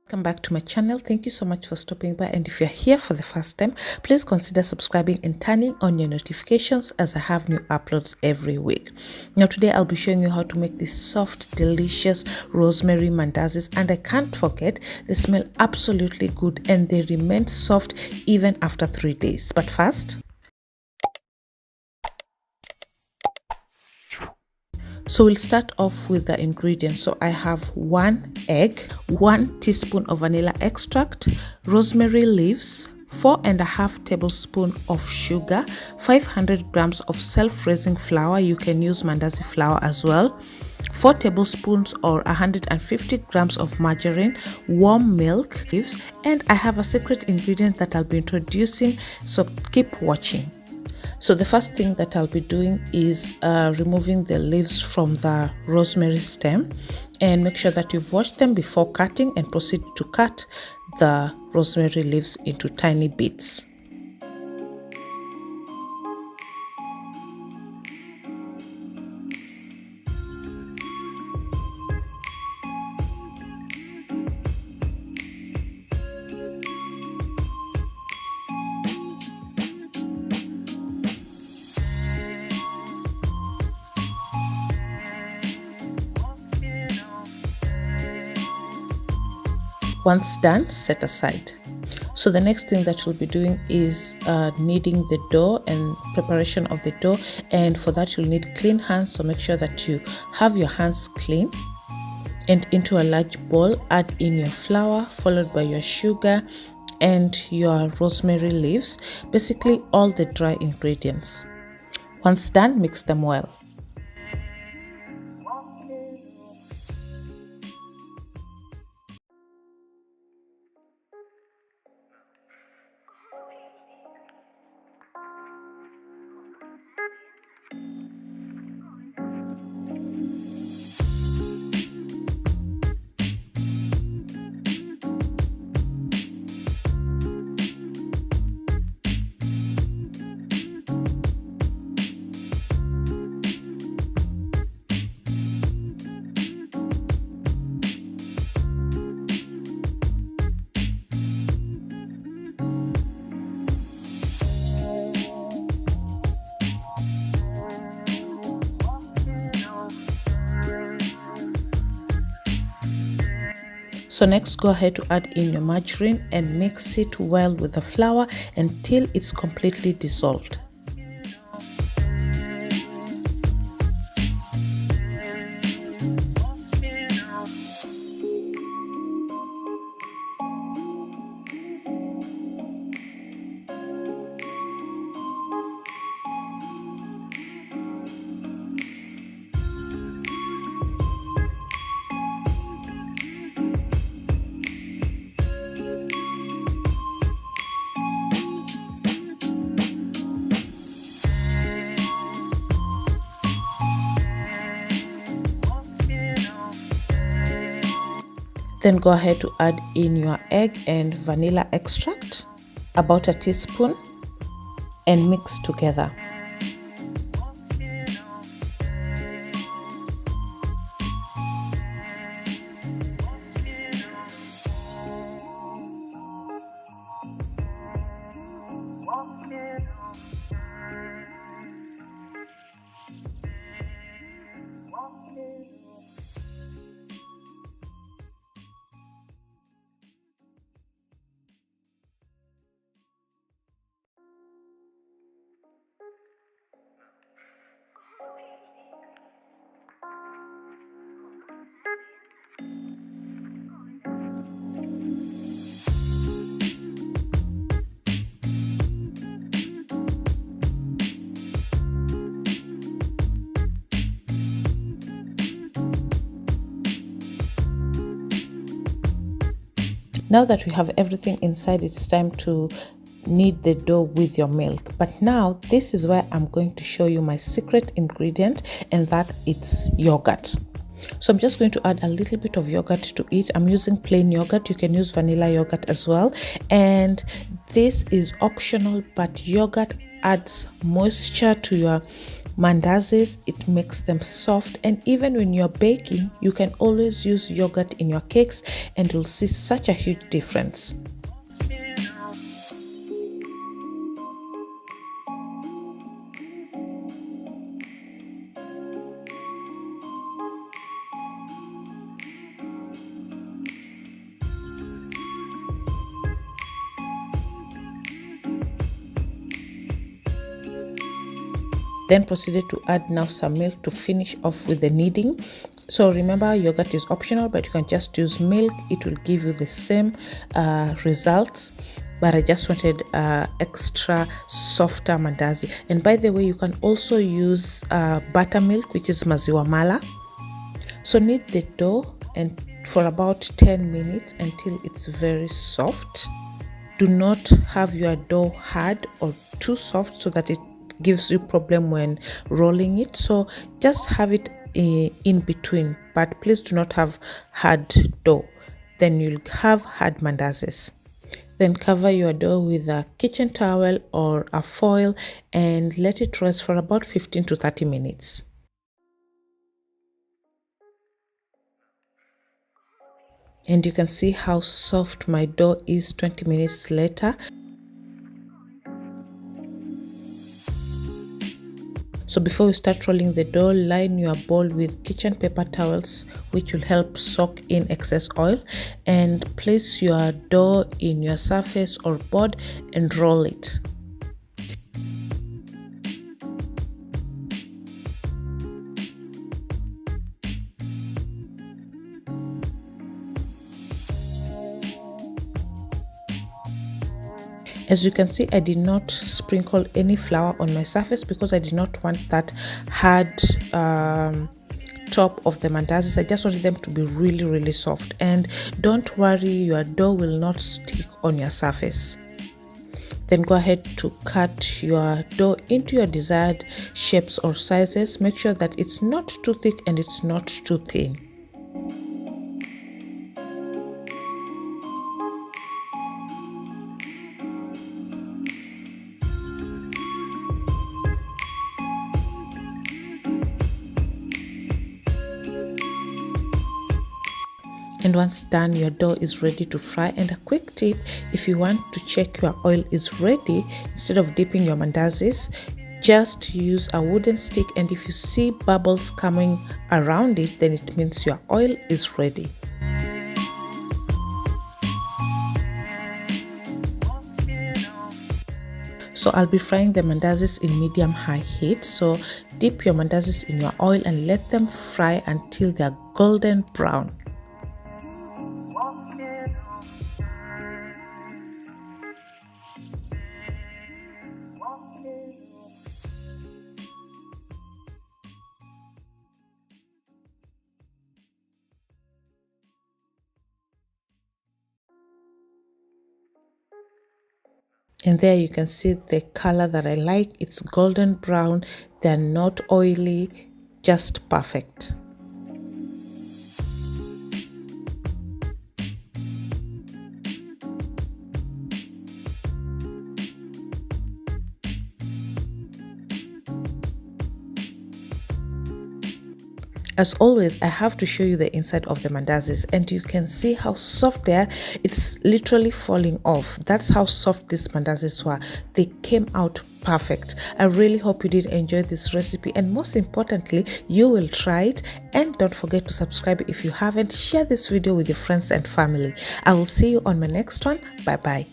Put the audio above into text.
Welcome back to my channel. Thank you so much for stopping by, and if you're here for the first time, please consider subscribing and turning on your notifications as I have new uploads every week. Now today I'll be showing you how to make these soft, delicious rosemary mandazis, and I can't forget, they smell absolutely good and they remain soft even after 3 days. But first, so we'll start off with the ingredients. So I have 1 egg, 1 teaspoon of vanilla extract, rosemary leaves, 4.5 tablespoons of sugar, 500 grams of self-raising flour. You can use Mandazi flour as well, 4 tablespoons or 150 grams of margarine, warm milk, leaves, and I have a secret ingredient that I'll be introducing, so keep watching. So the first thing that I'll be doing is removing the leaves from the rosemary stem, and make sure that you've washed them before cutting, and proceed to cut the rosemary leaves into tiny bits. Once done, set aside. So the next thing that you'll be doing is kneading the dough and preparation of the dough, and for that you'll need clean hands, so make sure that you have your hands clean. And into a large bowl, add in your flour, followed by your sugar and your rosemary leaves, basically all the dry ingredients. Once done, mix them well. So next, go ahead to add in your margarine and mix it well with the flour until it's completely dissolved. Then go ahead to add in your egg and vanilla extract, about a teaspoon, and mix together. Now that we have everything inside, it's time to knead the dough with your milk. But now this is where I'm going to show you my secret ingredient, and that it's yogurt. So I'm just going to add a little bit of yogurt to it. I'm using plain yogurt. You can use vanilla yogurt as well, and this is optional, but yogurt adds moisture to your mandazis, it makes them soft, and even when you're baking, you can always use yogurt in your cakes and you'll see such a huge difference. Then proceeded to add now some milk to finish off with the kneading. So remember, yogurt is optional, but you can just use milk. It will give you the same results. But I just wanted extra softer mandazi. And by the way, you can also use buttermilk, which is maziwa mala. So knead the dough and for about 10 minutes until it's very soft. Do not have your dough hard or too soft so that it gives you problem when rolling it. So just have it in between, but please do not have hard dough, then you'll have hard mandazis. Then cover your dough with a kitchen towel or a foil and let it rest for about 15 to 30 minutes. And you can see how soft my dough is 20 minutes later. So before you start rolling the dough, line your bowl with kitchen paper towels, which will help soak in excess oil, and place your dough in your surface or board and roll it. As you can see, I did not sprinkle any flour on my surface because I did not want that hard top of the mandazis. I just wanted them to be really soft. And don't worry, your dough will not stick on your surface. Then go ahead to cut your dough into your desired shapes or sizes. Make sure that it's not too thick and it's not too thin. And once done, your dough is ready to fry. And a quick tip, if you want to check your oil is ready, instead of dipping your mandazis, just use a wooden stick, and if you see bubbles coming around it, then it means your oil is ready. So I'll be frying the mandazis in medium-high heat. So dip your mandazis in your oil and let them fry until they're golden brown. And there you can see the color that I like. It's golden brown. They're not oily, just perfect. As always, I have to show you the inside of the mandazis, and you can see how soft they are. It's literally falling off. That's how soft these mandazis were. They came out perfect. I really hope you did enjoy this recipe, and most importantly, you will try it. And don't forget to subscribe if you haven't. Share this video with your friends and family. I will see you on my next one. Bye bye.